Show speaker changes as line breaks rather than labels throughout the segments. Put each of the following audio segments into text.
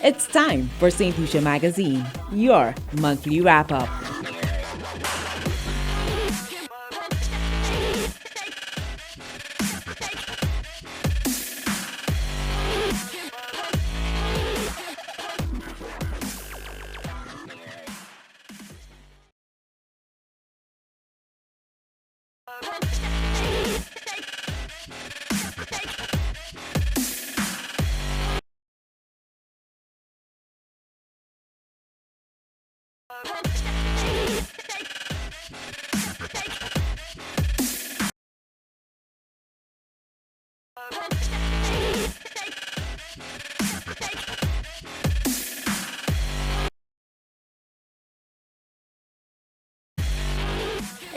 It's time for Saint Lucia Magazine, your monthly wrap-up.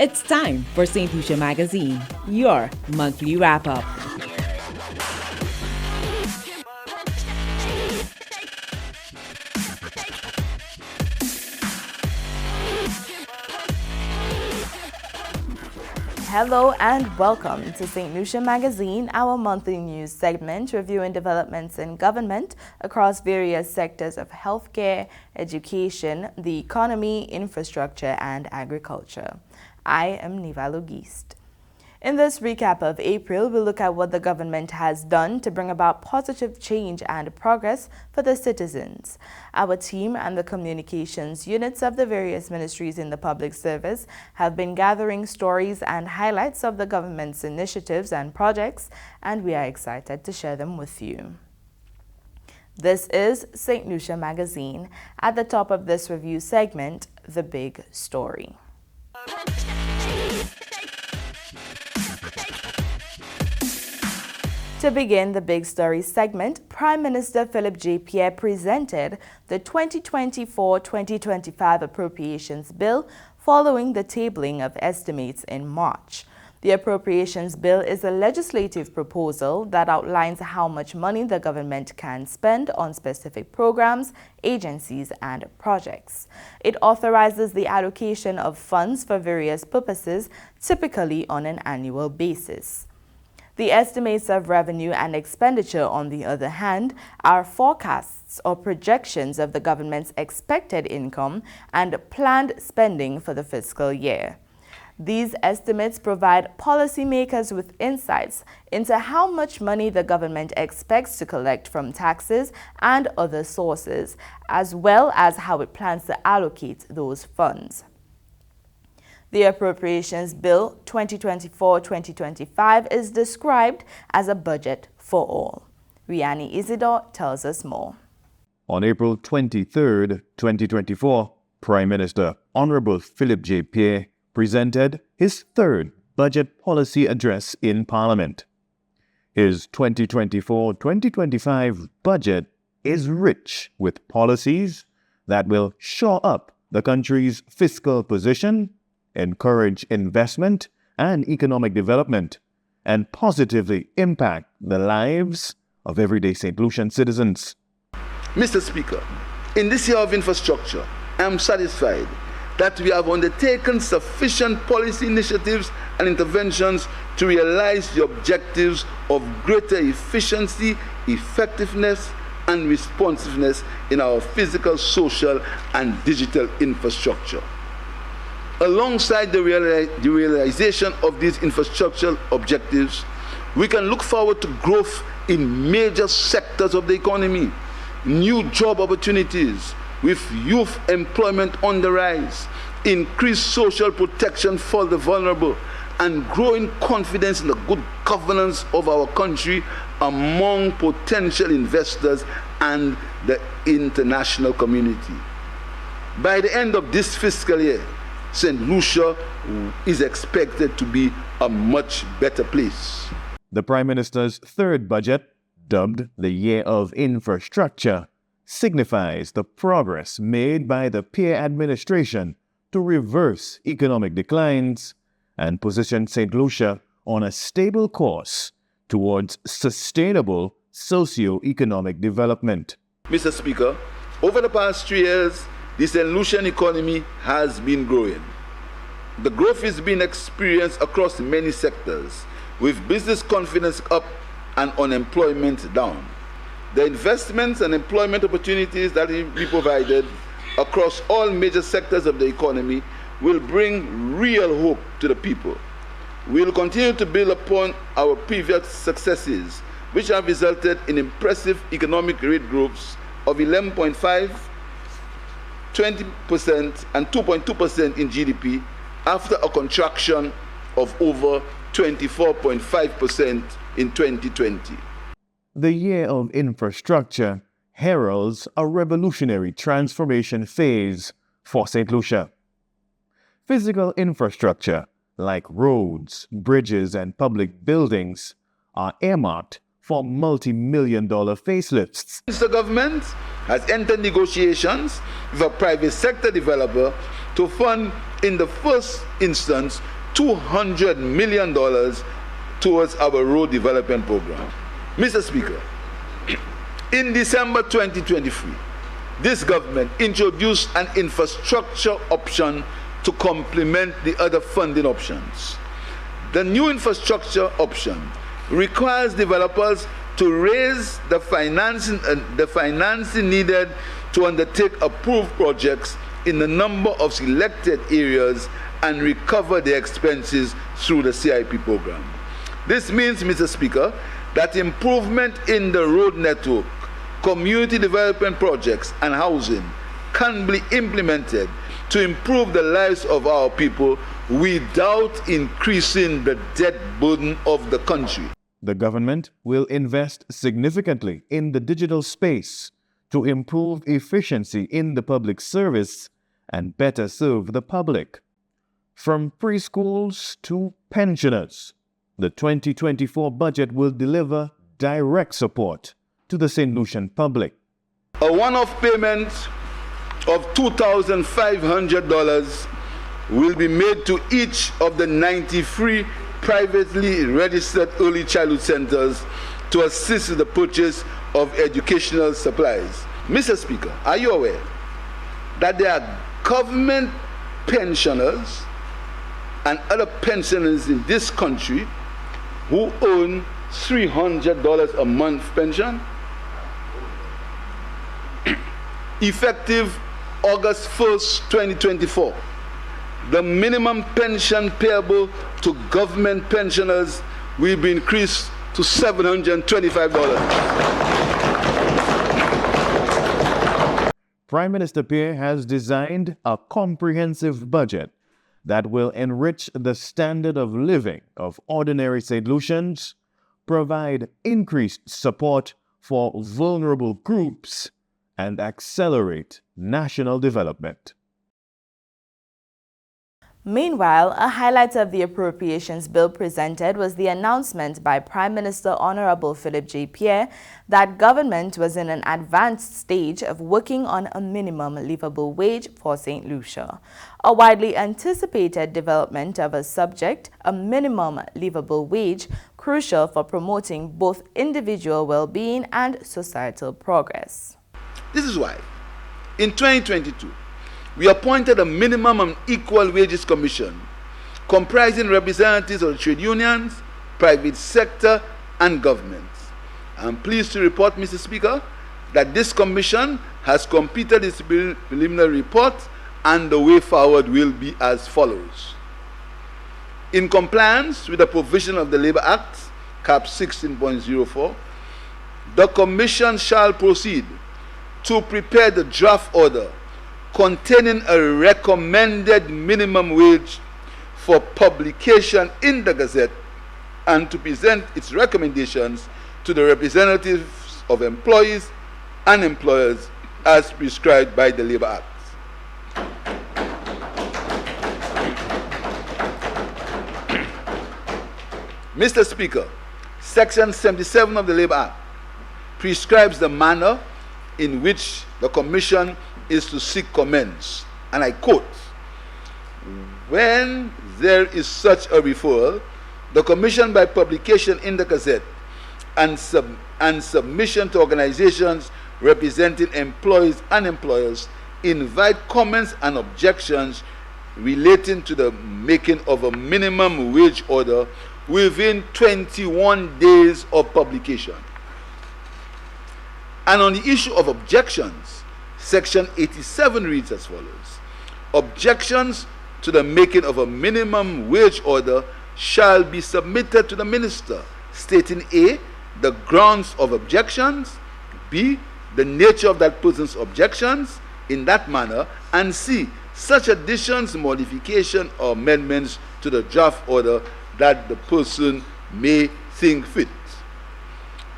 It's time for Saint Lucia Magazine, your monthly wrap-up.
Hello and welcome to Saint Lucia Magazine, our monthly news segment reviewing developments in government across various sectors of healthcare, education, the economy, infrastructure, and agriculture. I am Niva Lugist. In this recap of April, we'll look at what the government has done to bring about positive change and progress for the citizens. Our team and the communications units of the various ministries in the public service have been gathering stories and highlights of the government's initiatives and projects, and we are excited to share them with you. This is Saint Lucia Magazine. At the top of this review segment, the big story. To begin the Big Story segment, Prime Minister Philip J. Pierre presented the 2024-2025 Appropriations Bill following the tabling of estimates in March. The Appropriations Bill is a legislative proposal that outlines how much money the government can spend on specific programs, agencies, and projects. It authorizes the allocation of funds for various purposes, typically on an annual basis. The estimates of revenue and expenditure, on the other hand, are forecasts or projections of the government's expected income and planned spending for the fiscal year. These estimates provide policymakers with insights into how much money the government expects to collect from taxes and other sources, as well as how it plans to allocate those funds. The Appropriations Bill 2024-2025 is described as a budget for all. Riani Isidore tells us more.
On April 23, 2024, Prime Minister Honorable Philip J. Pierre presented his third budget policy address in Parliament. His 2024-2025 budget is rich with policies that will shore up the country's fiscal position, encourage investment and economic development, and positively impact the lives of everyday St. Lucian citizens.
Mr. Speaker, in this year of infrastructure, I am satisfied that we have undertaken sufficient policy initiatives and interventions to realize the objectives of greater efficiency, effectiveness, and responsiveness in our physical, social, and digital infrastructure. Alongside the realization of these infrastructural objectives, we can look forward to growth in major sectors of the economy, new job opportunities, with youth employment on the rise, increased social protection for the vulnerable, and growing confidence in the good governance of our country among potential investors and the international community. By the end of this fiscal year, St. Lucia is expected to be a much better place.
The Prime Minister's third budget, dubbed the Year of Infrastructure, signifies the progress made by the Pierre administration to reverse economic declines and position St. Lucia on a stable course towards sustainable socio-economic development.
Mr. Speaker, over the past 3 years, the St. Lucian economy has been growing. The growth is being experienced across many sectors, with business confidence up and unemployment down. The investments and employment opportunities that will be provided across all major sectors of the economy will bring real hope to the people. We will continue to build upon our previous successes, which have resulted in impressive economic rate growths of 11.5%, 20%, and 2.2% in GDP after a contraction of over 24.5% in 2020.
The Year of Infrastructure heralds a revolutionary transformation phase for St. Lucia. Physical infrastructure, like roads, bridges, and public buildings, are earmarked for multi-million-dollar facelifts.
The government has entered negotiations with a private sector developer to fund, in the first instance, $200 million towards our road development program. Mr. Speaker, in December 2023, this government introduced an infrastructure option to complement the other funding options. The new infrastructure option requires developers to raise the financing needed to undertake approved projects in a number of selected areas and recover the expenses through the CIP program. This means, Mr. Speaker, that improvement in the road network, community development projects, and housing can be implemented to improve the lives of our people without increasing the debt burden of the country.
The government will invest significantly in the digital space to improve efficiency in the public service and better serve the public. From preschools to pensioners, the 2024 budget will deliver direct support to the St. Lucian public.
A one-off payment of $2,500 will be made to each of the 93 privately registered early childhood centers to assist with the purchase of educational supplies. Mr. Speaker, are you aware that there are government pensioners and other pensioners in this country who earn $300 a month pension? Effective August 1st, 2024, the minimum pension payable to government pensioners will be increased to $725.
Prime Minister Pierre has designed a comprehensive budget that will enrich the standard of living of ordinary St. Lucians, provide increased support for vulnerable groups, and accelerate national development.
Meanwhile, a highlight of the appropriations bill presented was the announcement by Prime Minister Honorable Philip J. Pierre that government was in an advanced stage of working on a minimum livable wage for St. Lucia. A widely anticipated development of a subject, a minimum livable wage, crucial for promoting both individual well-being and societal progress.
This is why, in 2022, we appointed a Minimum and Equal Wages Commission comprising representatives of the trade unions, private sector, and governments. I'm pleased to report, Mr. Speaker, that this commission has completed its preliminary report, and the way forward will be as follows. In compliance with the provision of the Labour Act, Cap 16.04, the commission shall proceed to prepare the draft order containing a recommended minimum wage for publication in the Gazette and to present its recommendations to the representatives of employees and employers as prescribed by the Labour Act. Mr. Speaker, Section 77 of the Labour Act prescribes the manner in which the Commission is to seek comments, and I quote, "When there is such a referral, the Commission by publication in the Gazette and submission to organizations representing employees and employers invite comments and objections relating to the making of a minimum wage order within 21 days of publication." And on the issue of objections, Section 87 reads as follows: objections to the making of a minimum wage order shall be submitted to the minister, stating A, the grounds of objections, B, the nature of that person's objections in that manner, and C, such additions, modification, or amendments to the draft order that the person may think fit.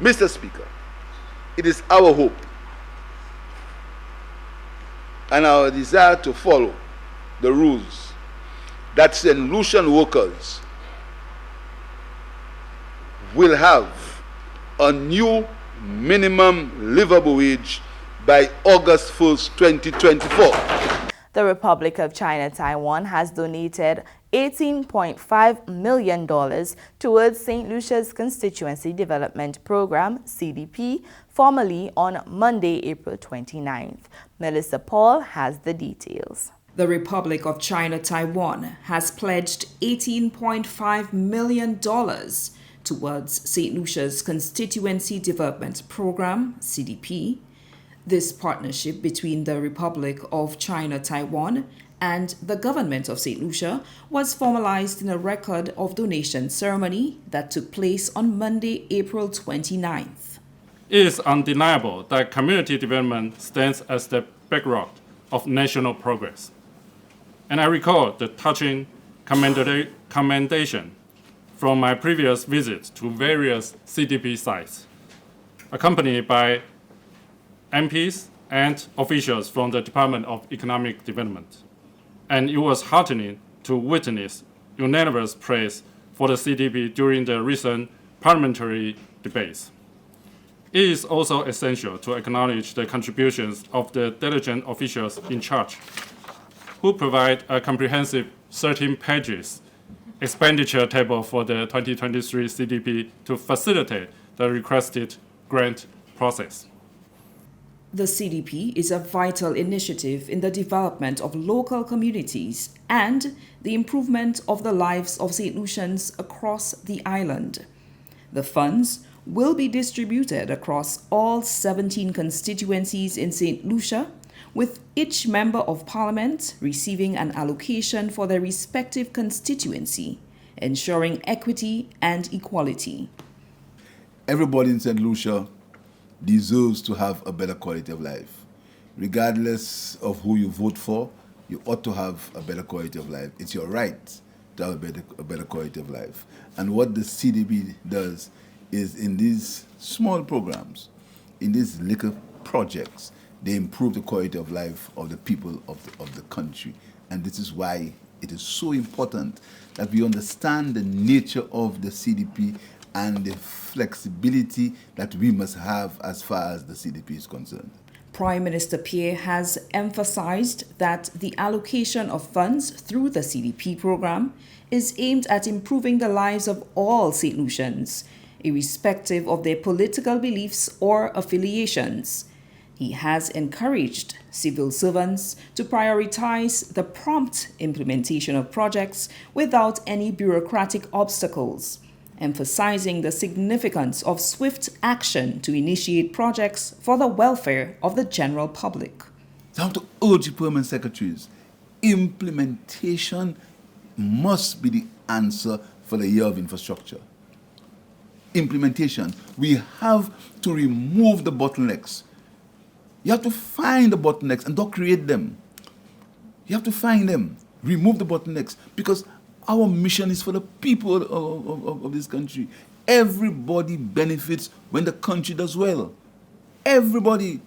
Mr. Speaker, it is our hope and our desire to follow the rules that St. Lucian workers will have a new minimum livable wage by August 1st, 2024.
The Republic of China Taiwan has donated $18.5 million towards St. Lucia's Constituency Development Program, CDP, formally on Monday, April 29th. Melissa Paul has the details.
The Republic of China Taiwan has pledged $18.5 million towards St. Lucia's Constituency Development Program, CDP. This partnership between the Republic of China Taiwan and the Government of Saint Lucia was formalized in a record of donation ceremony that took place on Monday, April 29th.
It is undeniable that community development stands as the bedrock of national progress. And I recall the touching commendation from my previous visits to various CDP sites, accompanied by MPs and officials from the Department of Economic Development. And it was heartening to witness unanimous praise for the CDP during the recent parliamentary debates. It is also essential to acknowledge the contributions of the diligent officials in charge, who provide a comprehensive 13 pages expenditure table for the 2023 CDP to facilitate the requested grant process.
The CDP is a vital initiative in the development of local communities and the improvement of the lives of St. Lucians across the island. The funds will be distributed across all 17 constituencies in St. Lucia, with each member of parliament receiving an allocation for their respective constituency, ensuring equity and equality.
Everybody in St. Lucia deserves to have a better quality of life. Regardless of who you vote for, you ought to have a better quality of life. It's your right to have a better quality of life. And what the CDP does is, in these small programs, in these little projects, they improve the quality of life of the people of the country. And this is why it is so important that we understand the nature of the CDP and the flexibility that we must have as far as the CDP is concerned.
Prime Minister Pierre has emphasized that the allocation of funds through the CDP program is aimed at improving the lives of all St. Lucians, irrespective of their political beliefs or affiliations. He has encouraged civil servants to prioritize the prompt implementation of projects without any bureaucratic obstacles, emphasizing the significance of swift action to initiate projects for the welfare of the general public.
So I want to urge the permanent secretaries, implementation must be the answer for the year of infrastructure. Implementation. We have to remove the bottlenecks. You have to find the bottlenecks and don't create them. You have to find them, remove the bottlenecks, because our mission is for the people of this country. Everybody benefits when the country does well. Everybody.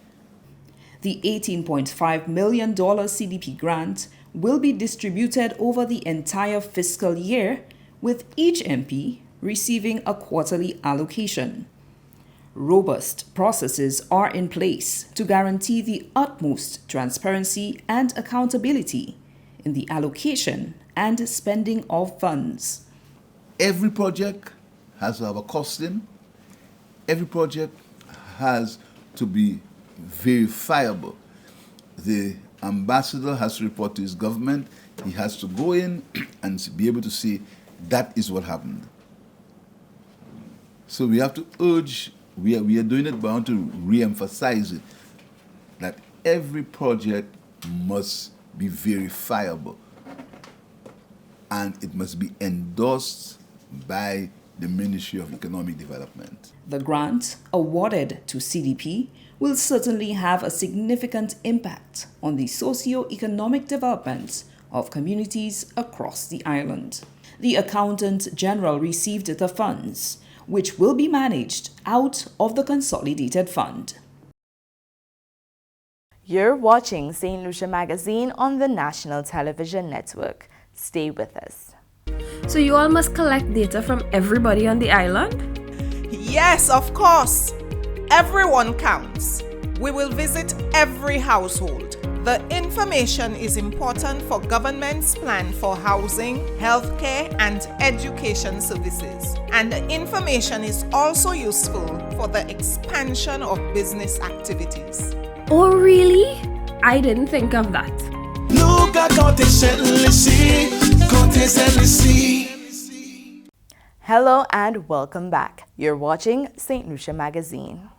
The $18.5 million CDP grant will be distributed over the entire fiscal year, with each MP receiving a quarterly allocation. Robust processes are in place to guarantee the utmost transparency and accountability in the allocation and spending of funds.
Every project has to have a costing. Every project has to be verifiable. The ambassador has to report to his government. He has to go in and be able to say that is what happened. So we have to urge we are doing it, but I want to re-emphasize it, that every project must be verifiable and it must be endorsed by the Ministry of Economic Development.
The grant awarded to CDP will certainly have a significant impact on the socio-economic development of communities across the island. The Accountant General received the funds, which will be managed out of the Consolidated Fund.
You're watching Saint Lucia Magazine on the National Television Network. Stay with us.
So you all must collect data from everybody on the island?
Yes, of course. Everyone counts. We will visit every household. The information is important for government's plan for housing, healthcare, and education services. And the information is also useful for the expansion of business activities.
Oh, really? I didn't think of that.
Hello and welcome back. You're watching Saint Lucia Magazine.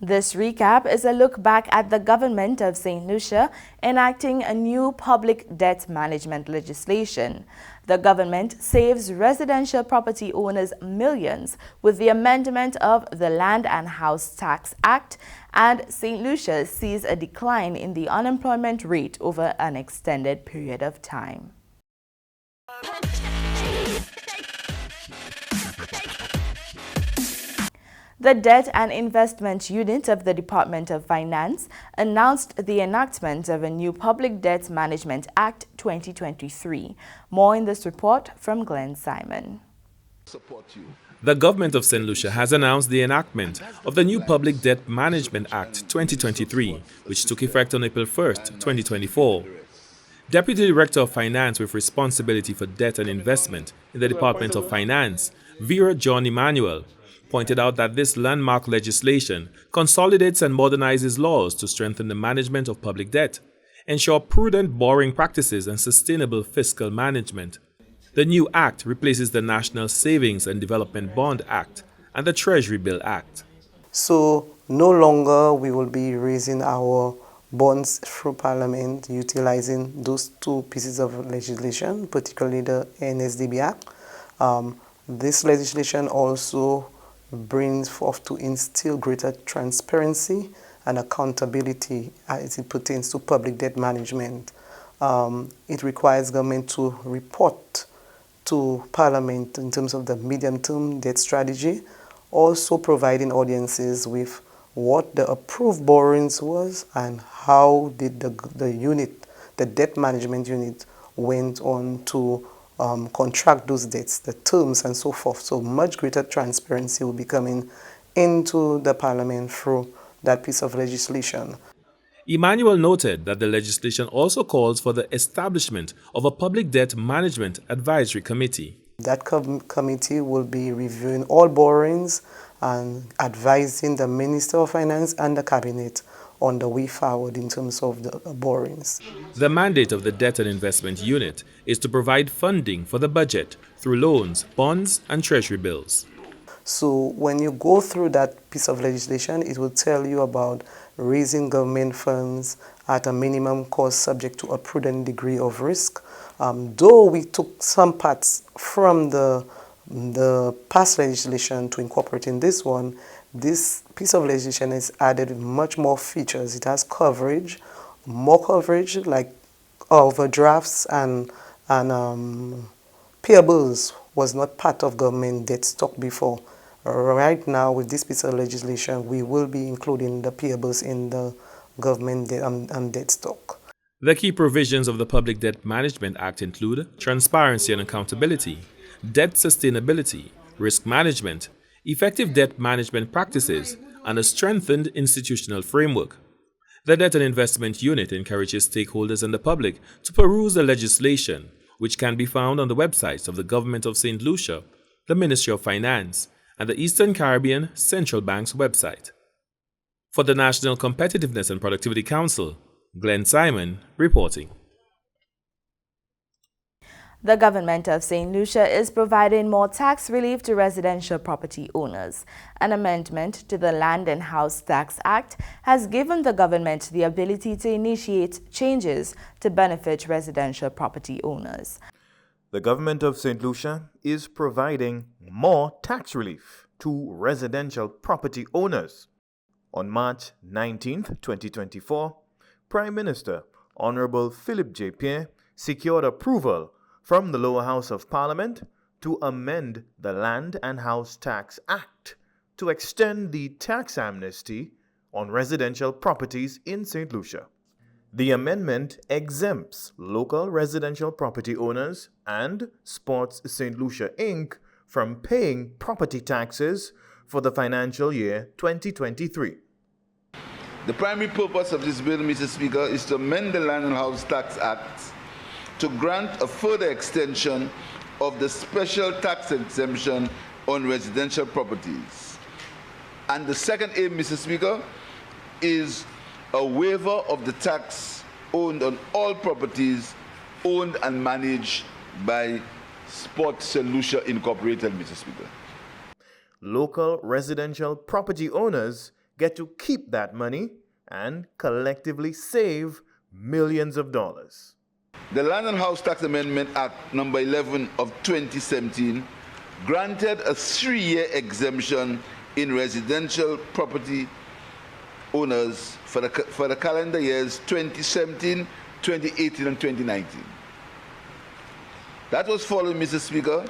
This recap is a look back at the Government of Saint Lucia enacting a new public debt management legislation. The government saves residential property owners millions with the amendment of the Land and House Tax Act, and Saint Lucia sees a decline in the unemployment rate over an extended period of time. The Debt and Investment Unit of the Department of Finance announced the enactment of a new Public Debt Management Act 2023. More in this report from Glenn Simon.
The Government of Saint Lucia has announced the enactment of the new Public Debt Management Act 2023, which took effect on April 1, 2024. Deputy Director of Finance with responsibility for debt and investment in the Department of Finance, Vera John Emmanuel, pointed out that this landmark legislation consolidates and modernizes laws to strengthen the management of public debt, ensure prudent borrowing practices and sustainable fiscal management. The new act replaces the National Savings and Development Bond Act and the Treasury Bill Act.
So no longer we will be raising our bonds through Parliament utilizing those two pieces of legislation, particularly the NSDB Act. This legislation also brings forth to instill greater transparency and accountability as it pertains to public debt management. It requires government to report to Parliament in terms of the medium-term debt strategy, also providing audiences with what the approved borrowings was and how did the debt management unit went on to contract those debts, the terms and so forth. So much greater transparency will be coming into the Parliament through that piece of legislation.
Emmanuel noted that the legislation also calls for the establishment of a Public Debt Management Advisory Committee.
That committee will be reviewing all borrowings and advising the Minister of Finance and the Cabinet on the way forward in terms of the borrowings.
The mandate of the Debt and Investment Unit is to provide funding for the budget through loans, bonds, and treasury bills.
So when you go through that piece of legislation, it will tell you about raising government funds at a minimum cost subject to a prudent degree of risk. Though we took some parts from the past legislation to incorporate in this one, this piece of legislation has added much more features. It has coverage, more coverage like overdrafts and payables was not part of government debt stock before. Right now, with this piece of legislation, we will be including the payables in the government debt stock.
The key provisions of the Public Debt Management Act include transparency and accountability, debt sustainability, risk management, effective debt management practices, and a strengthened institutional framework. The Debt and Investment Unit encourages stakeholders and the public to peruse the legislation, which can be found on the websites of the Government of Saint Lucia, the Ministry of Finance, and the Eastern Caribbean Central Bank's website. For the National Competitiveness and Productivity Council, Glenn Simon reporting.
The Government of Saint Lucia is providing more tax relief to residential property owners. An amendment to the Land and House Tax Act has given the government the ability to initiate changes to benefit residential property owners.
The Government of Saint Lucia is providing more tax relief to residential property owners. On March 19th, 2024, Prime Minister Honorable Philip J. Pierre secured approval from the Lower House of Parliament to amend the Land and House Tax Act to extend the tax amnesty on residential properties in St. Lucia. The amendment exempts local residential property owners and Sports St. Lucia Inc. from paying property taxes for the financial year 2023.
The primary purpose of this bill, Mr. Speaker, is to amend the Land and House Tax Act to grant a further extension of the special tax exemption on residential properties. And the second aim, Mr. Speaker, is a waiver of the tax owed on all properties owned and managed by Sports St. Lucia Incorporated, Mr. Speaker.
Local residential property owners get to keep that money and collectively save millions of dollars.
The Land and House Tax Amendment Act number 11 of 2017 granted a 3-year exemption in residential property owners for the calendar years 2017, 2018, and 2019. That was followed, Mr. Speaker,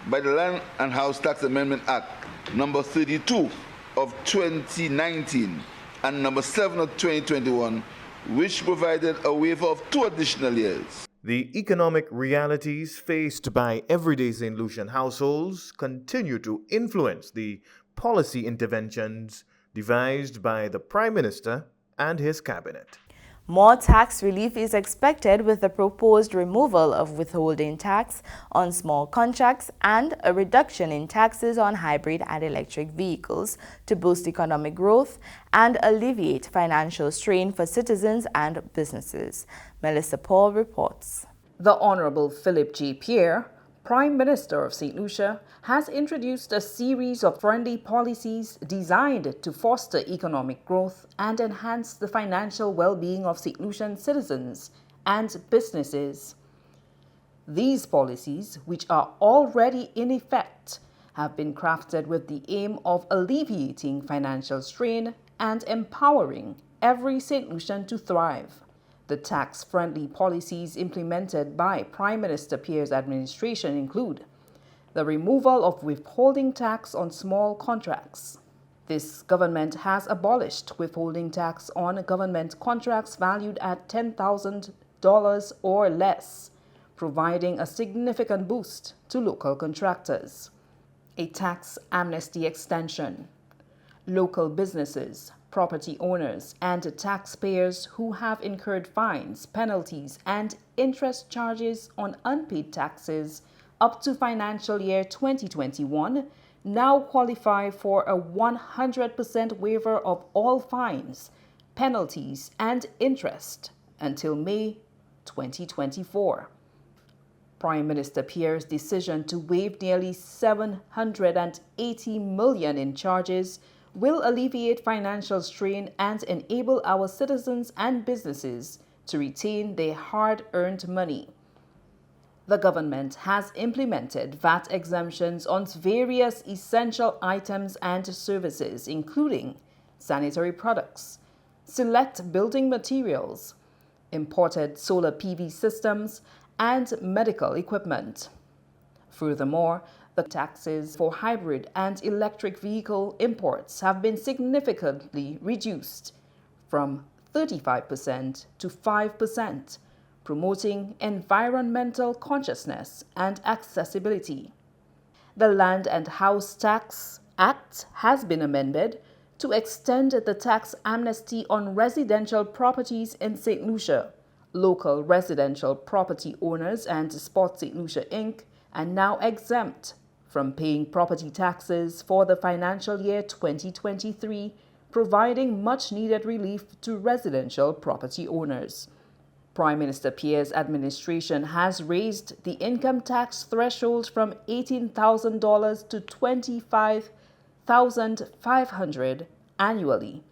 by the Land and House Tax Amendment Act number 32 of 2019 and number 7 of 2021, which provided a waiver of 2 additional years.
The economic realities faced by everyday St. Lucian households continue to influence the policy interventions devised by the Prime Minister and his cabinet.
More tax relief is expected with the proposed removal of withholding tax on small contracts and a reduction in taxes on hybrid and electric vehicles to boost economic growth and alleviate financial strain for citizens and businesses. Melissa Paul reports.
The Honorable Philip J. Pierre, Prime Minister of St. Lucia, has introduced a series of friendly policies designed to foster economic growth and enhance the financial well-being of St. Lucian citizens and businesses. These policies, which are already in effect, have been crafted with the aim of alleviating financial strain and empowering every St. Lucian to thrive. The tax-friendly policies implemented by Prime Minister Pierre's administration include the removal of withholding tax on small contracts. This government has abolished withholding tax on government contracts valued at $10,000 or less, providing a significant boost to local contractors. A tax amnesty extension. Local businesses, property owners, and taxpayers who have incurred fines, penalties, and interest charges on unpaid taxes up to financial year 2021 now qualify for a 100% waiver of all fines, penalties, and interest until May 2024. Prime Minister Pierre's decision to waive nearly $780 million in charges will alleviate financial strain and enable our citizens and businesses to retain their hard-earned money. The government has implemented VAT exemptions on various essential items and services, including sanitary products, select building materials, imported solar PV systems, and medical equipment. Furthermore, the taxes for hybrid and electric vehicle imports have been significantly reduced from 35% to 5%, promoting environmental consciousness and accessibility. The Land and House Tax Act has been amended to extend the tax amnesty on residential properties in St. Lucia. Local residential property owners and Sports St. Lucia Inc. are now exempt from paying property taxes for the financial year 2023, providing much-needed relief to residential property owners. Prime Minister Pierre's administration has raised the income tax threshold from $18,000 to $25,500 annually.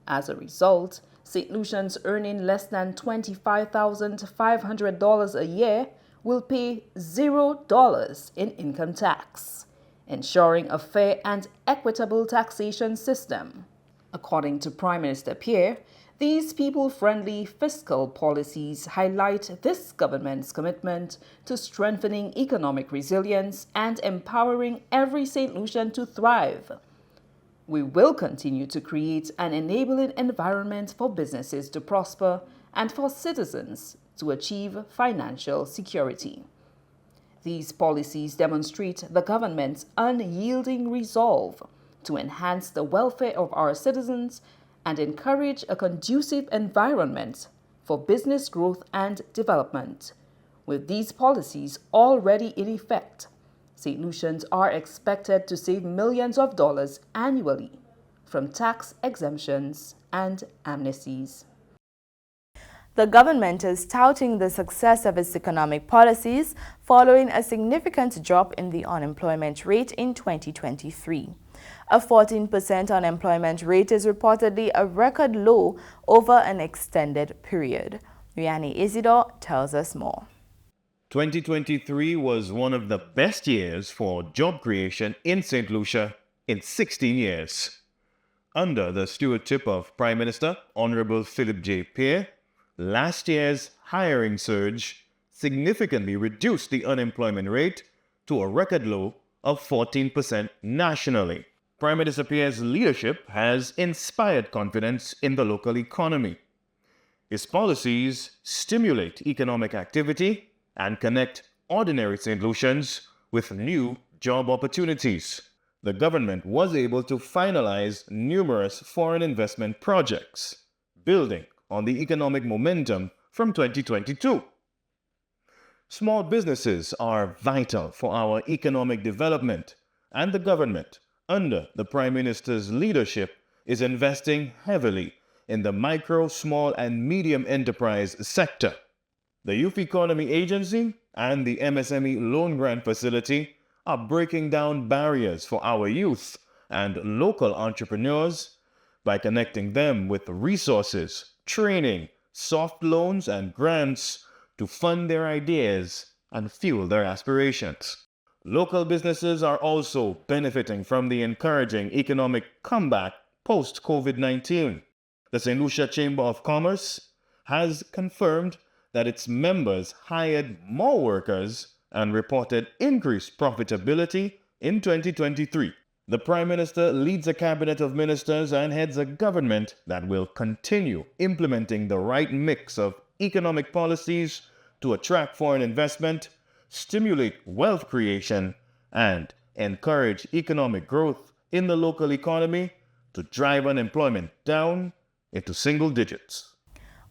As a result, St. Lucians earning less than $25,500 a year will pay $0 in income tax, ensuring a fair and equitable taxation system. According to Prime Minister Pierre, these people-friendly fiscal policies highlight this government's commitment to strengthening economic resilience and empowering every St. Lucian to thrive. We will continue to create an enabling environment for businesses to prosper and for citizens to achieve financial security. These policies demonstrate the government's unyielding resolve to enhance the welfare of our citizens and encourage a conducive environment for business growth and development. With these policies already in effect, St. Lucians are expected to save millions of dollars annually from tax exemptions and amnesties.
The government is touting the success of its economic policies following a significant drop in the unemployment rate in 2023. A 14% unemployment rate is reportedly a record low over an extended period. Riani Isidore tells us more.
2023 was one of the best years for job creation in St. Lucia in 16 years. Under the stewardship of Prime Minister Honorable Philip J. Pierre, last year's hiring surge significantly reduced the unemployment rate to a record low of 14% nationally. Prime Minister Pierre's leadership has inspired confidence in the local economy. His policies stimulate economic activity and connect ordinary St. Lucians with new job opportunities. The government was able to finalize numerous foreign investment projects, building on the economic momentum from 2022. Small businesses are vital for our economic development, and the government, under the Prime Minister's leadership, is investing heavily in the micro, small, and medium enterprise sector. The Youth Economy Agency and the MSME Loan Grant Facility are breaking down barriers for our youth and local entrepreneurs by connecting them with resources, training, soft loans, and grants to fund their ideas and fuel their aspirations. Local businesses are also benefiting from the encouraging economic comeback post-COVID-19. The St. Lucia Chamber of Commerce has confirmed that its members hired more workers and reported increased profitability in 2023. The Prime Minister leads a cabinet of ministers and heads a government that will continue implementing the right mix of economic policies to attract foreign investment, stimulate wealth creation, and encourage economic growth in the local economy to drive unemployment down into single digits.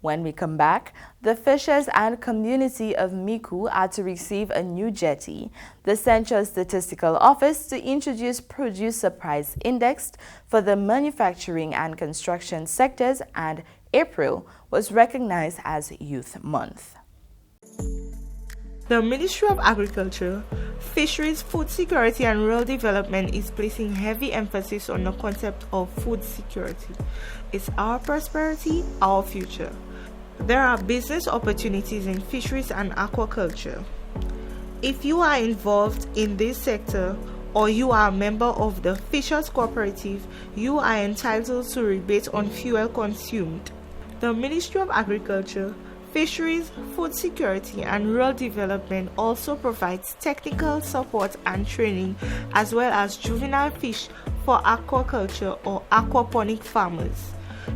When we come back, the fishers and community of Miku are to receive a new jetty. The Central Statistical Office to introduce Producer Price Index for the manufacturing and construction sectors, and April was recognized as Youth Month.
The Ministry of Agriculture, Fisheries, Food Security and Rural Development is placing heavy emphasis on the concept of food security. It's our prosperity, our future. There are business opportunities in fisheries and aquaculture. If you are involved in this sector or you are a member of the Fishers Cooperative, you are entitled to rebate on fuel consumed. The Ministry of Agriculture, Fisheries, Food Security and Rural Development also provides technical support and training as well as juvenile fish for aquaculture or aquaponic farmers.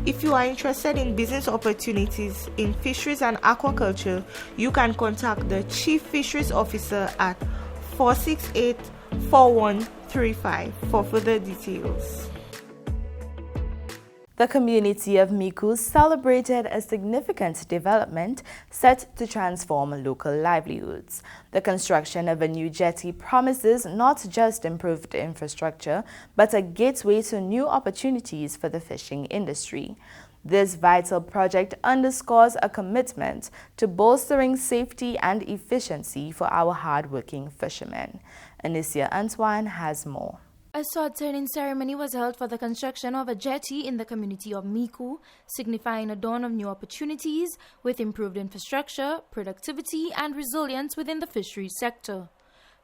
If you are interested in business opportunities in fisheries and aquaculture, you can contact the Chief Fisheries Officer at 468-4135 for further details.
The community of Miku celebrated a significant development set to transform local livelihoods. The construction of a new jetty promises not just improved infrastructure, but a gateway to new opportunities for the fishing industry. This vital project underscores a commitment to bolstering safety and efficiency for our hard-working fishermen. Anicia Antoine has more.
A sword-turning ceremony was held for the construction of a jetty in the community of Miku, signifying a dawn of new opportunities with improved infrastructure, productivity, and resilience within the fisheries sector.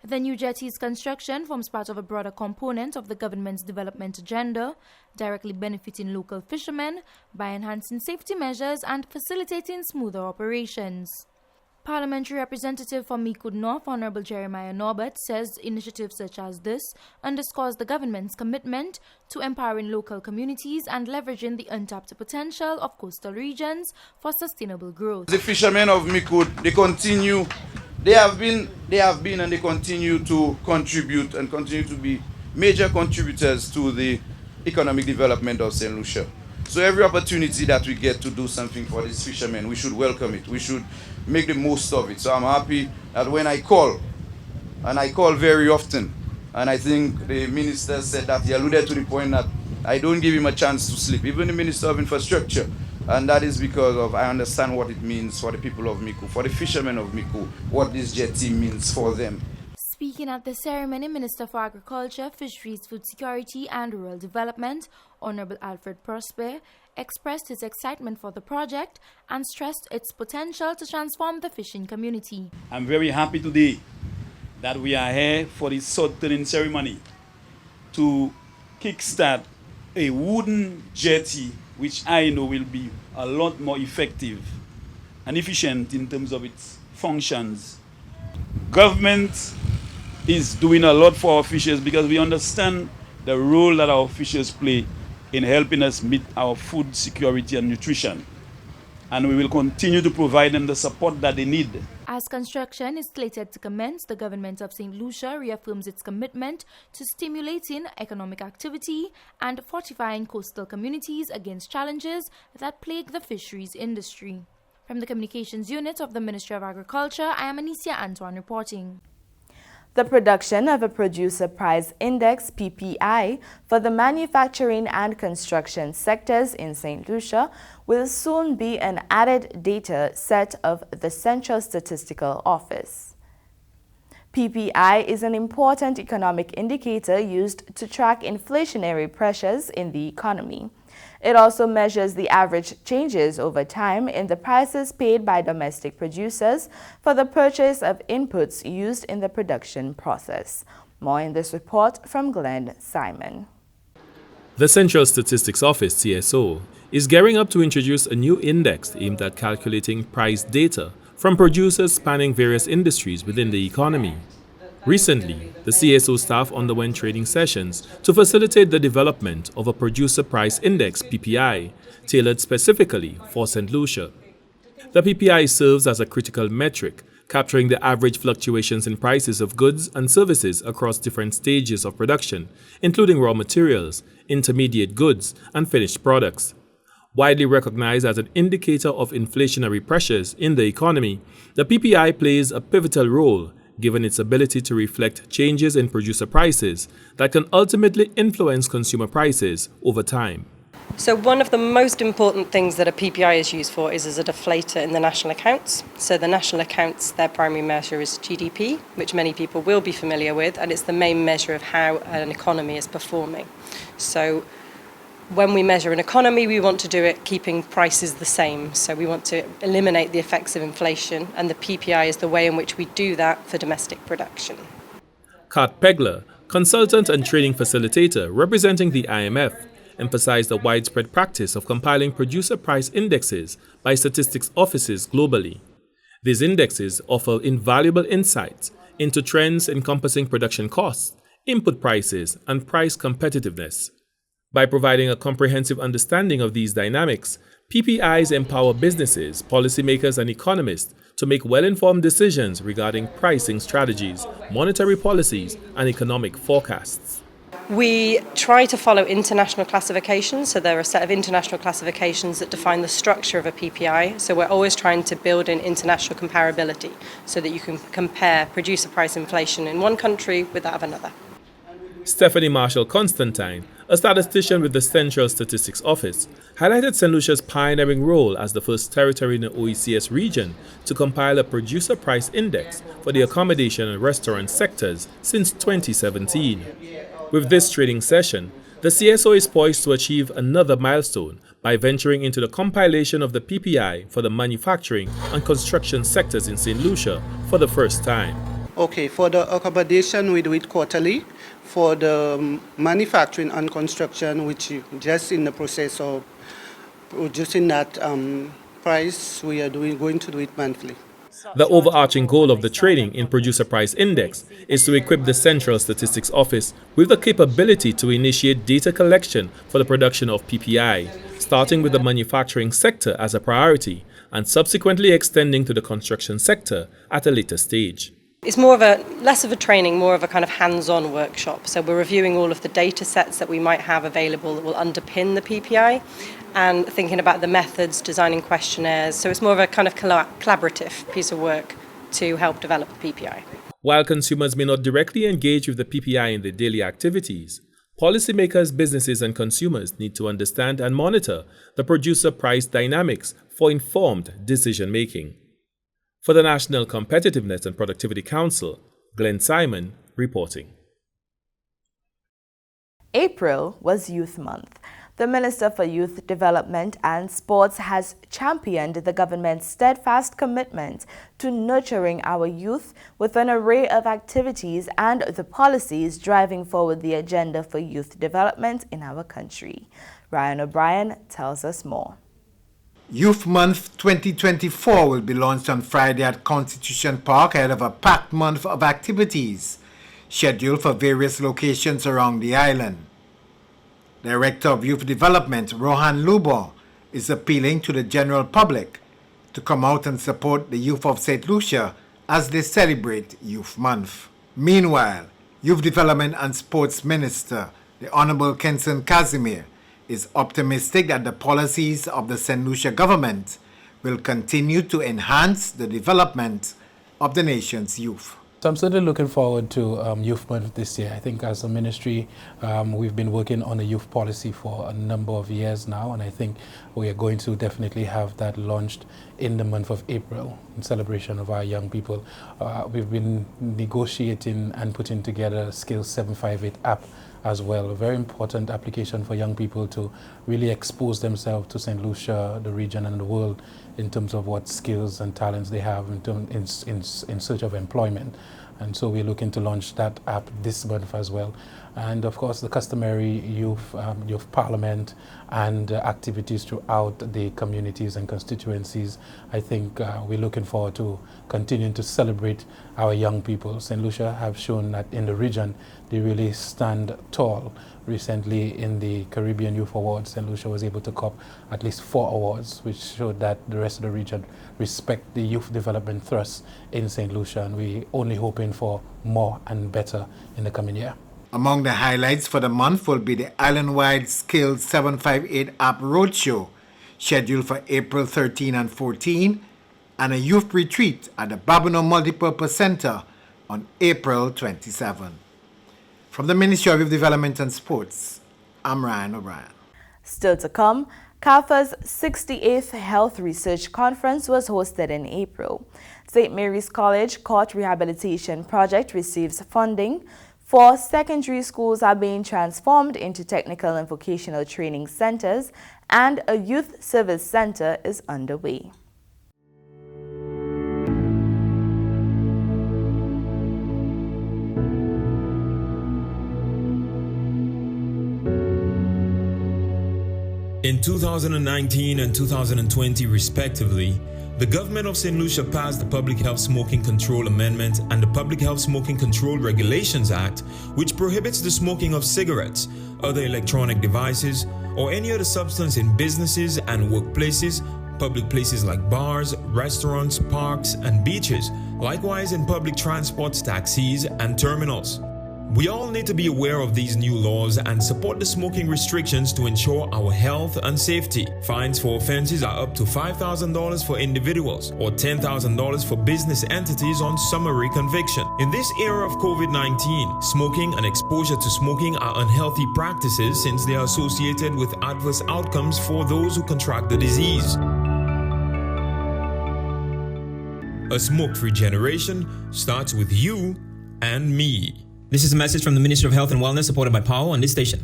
The new jetty's construction forms part of a broader component of the government's development agenda, directly benefiting local fishermen by enhancing safety measures and facilitating smoother operations. Parliamentary Representative for Miku North, Honorable Jeremiah Norbert, says initiatives such as this underscores the government's commitment to empowering local communities and leveraging the untapped potential of coastal regions for sustainable growth.
The fishermen of Miku, they have been and they continue to contribute and continue to be major contributors to the economic development of Saint Lucia. So every opportunity that we get to do something for these fishermen, we should welcome it. We should make the most of it. So I'm happy that when I call, and I call very often, and I think the minister said that he alluded to the point that I don't give him a chance to sleep, even the Minister of Infrastructure. And that is because of I understand what it means for the people of Miku, for the fishermen of Miku, what this jetty means for them.
Speaking at the ceremony, Minister for Agriculture, Fisheries, Food Security and Rural Development, Honorable Alfred Prosper, expressed his excitement for the project and stressed its potential to transform the fishing community.
I'm very happy today that we are here for this sword-turning ceremony to kickstart a wooden jetty, which I know will be a lot more effective and efficient in terms of its functions. Government is doing a lot for our fishers because we understand the role that our fishers play in helping us meet our food security and nutrition. And we will continue to provide them the support that they need.
As construction is slated to commence, the Government of Saint Lucia reaffirms its commitment to stimulating economic activity and fortifying coastal communities against challenges that plague the fisheries industry. From the Communications Unit of the Ministry of Agriculture, I am Anicia Antoine reporting.
The production of a Producer Price Index (PPI) for the manufacturing and construction sectors in St. Lucia will soon be an added data set of the Central Statistical Office. PPI is an important economic indicator used to track inflationary pressures in the economy. It also measures the average changes over time in the prices paid by domestic producers for the purchase of inputs used in the production process. More in this report from Glenn Simon.
The Central Statistics Office, CSO, is gearing up to introduce a new index aimed at calculating price data from producers spanning various industries within the economy. Recently, the CSO staff underwent training sessions to facilitate the development of a Producer Price Index (PPI) tailored specifically for St. Lucia. The PPI serves as a critical metric, capturing the average fluctuations in prices of goods and services across different stages of production, including raw materials, intermediate goods, and finished products. Widely recognized as an indicator of inflationary pressures in the economy, the PPI plays a pivotal role given its ability to reflect changes in producer prices that can ultimately influence consumer prices over time.
So one of the most important things that a PPI is used for is as a deflator in the national accounts. So the national accounts, their primary measure is GDP, which many people will be familiar with, and it's the main measure of how an economy is performing. So when we measure an economy, we want to do it keeping prices the same. So we want to eliminate the effects of inflation, and the PPI is the way in which we do that for domestic production.
Kat Pegler, consultant and training facilitator representing the IMF, emphasized the widespread practice of compiling producer price indexes by statistics offices globally. These indexes offer invaluable insights into trends encompassing production costs, input prices, and price competitiveness. By providing a comprehensive understanding of these dynamics, PPIs empower businesses, policymakers, and economists to make well-informed decisions regarding pricing strategies, monetary policies, and economic forecasts.
We try to follow international classifications, so there are a set of international classifications that define the structure of a PPI, so we're always trying to build in international comparability so that you can compare producer price inflation in one country with that of another.
Stephanie Marshall-Constantine, a statistician with the Central Statistics Office, highlighted St. Lucia's pioneering role as the first territory in the OECS region to compile a producer price index for the accommodation and restaurant sectors since 2017. With this trading session, the CSO is poised to achieve another milestone by venturing into the compilation of the PPI for the manufacturing and construction sectors in St. Lucia for the first time.
Okay, for the accommodation, we do it quarterly. For the manufacturing and construction, which is just in the process of producing that price, we are going to do it monthly.
The overarching goal of the trading in Producer Price Index is to equip the Central Statistics Office with the capability to initiate data collection for the production of PPI, starting with the manufacturing sector as a priority and subsequently extending to the construction sector at a later stage.
It's less of a training, more of a kind of hands-on workshop. So we're reviewing all of the data sets that we might have available that will underpin the PPI and thinking about the methods, designing questionnaires. So it's more of a kind of collaborative piece of work to help develop the PPI.
While consumers may not directly engage with the PPI in their daily activities, policymakers, businesses and consumers need to understand and monitor the producer price dynamics for informed decision-making. For the National Competitiveness and Productivity Council, Glenn Simon reporting.
April was Youth Month. The Minister for Youth Development and Sports has championed the government's steadfast commitment to nurturing our youth with an array of activities and the policies driving forward the agenda for youth development in our country. Ryan O'Brien tells us more.
Youth Month 2024 will be launched on Friday at Constitution Park ahead of a packed month of activities scheduled for various locations around the island. Director of Youth Development, Rohan Lubo, is appealing to the general public to come out and support the youth of St. Lucia as they celebrate Youth Month. Meanwhile, Youth Development and Sports Minister, the Honorable Kenson Casimir, is optimistic that the policies of the St. Lucia government will continue to enhance the development of the nation's youth.
So I'm certainly looking forward to Youth Month this year. I think as a ministry, we've been working on a youth policy for a number of years now, and I think we are going to definitely have that launched in the month of April in celebration of our young people. We've been negotiating and putting together a Skills 758 app as well, a very important application for young people to really expose themselves to St. Lucia, the region and the world in terms of what skills and talents they have in search of employment. And so we're looking to launch that app this month as well. And of course the customary youth parliament and activities throughout the communities and constituencies. I think we're looking forward to continuing to celebrate our young people. St. Lucia have shown that in the region they really stand tall. Recently in the Caribbean Youth Awards, St. Lucia was able to cop at least 4 awards, which showed that the rest of the region respect the youth development thrust in St. Lucia, and we're only hoping for more and better in the coming year.
Among the highlights for the month will be the island-wide Skills 758 app roadshow, scheduled for April 13 and 14, and a youth retreat at the Babino Multipurpose Center on April 27. From the Ministry of Youth Development and Sports, I'm Ryan O'Brien.
Still to come, CAFA's 68th Health Research Conference was hosted in April. St. Mary's College Court Rehabilitation Project receives funding. 4 secondary schools are being transformed into technical and vocational training centers, and a youth service center is underway.
In 2019 and 2020 respectively, the Government of Saint Lucia passed the Public Health Smoking Control Amendment and the Public Health Smoking Control Regulations Act, which prohibits the smoking of cigarettes, other electronic devices, or any other substance in businesses and workplaces, public places like bars, restaurants, parks, and beaches, likewise in public transport, taxis, and terminals. We all need to be aware of these new laws and support the smoking restrictions to ensure our health and safety. Fines for offenses are up to $5,000 for individuals or $10,000 for business entities on summary conviction. In this era of COVID-19, smoking and exposure to smoking are unhealthy practices since they are associated with adverse outcomes for those who contract the disease. A smoke-free generation starts with you and me.
This is a message from the Ministry of Health and Wellness, supported by Power on this station.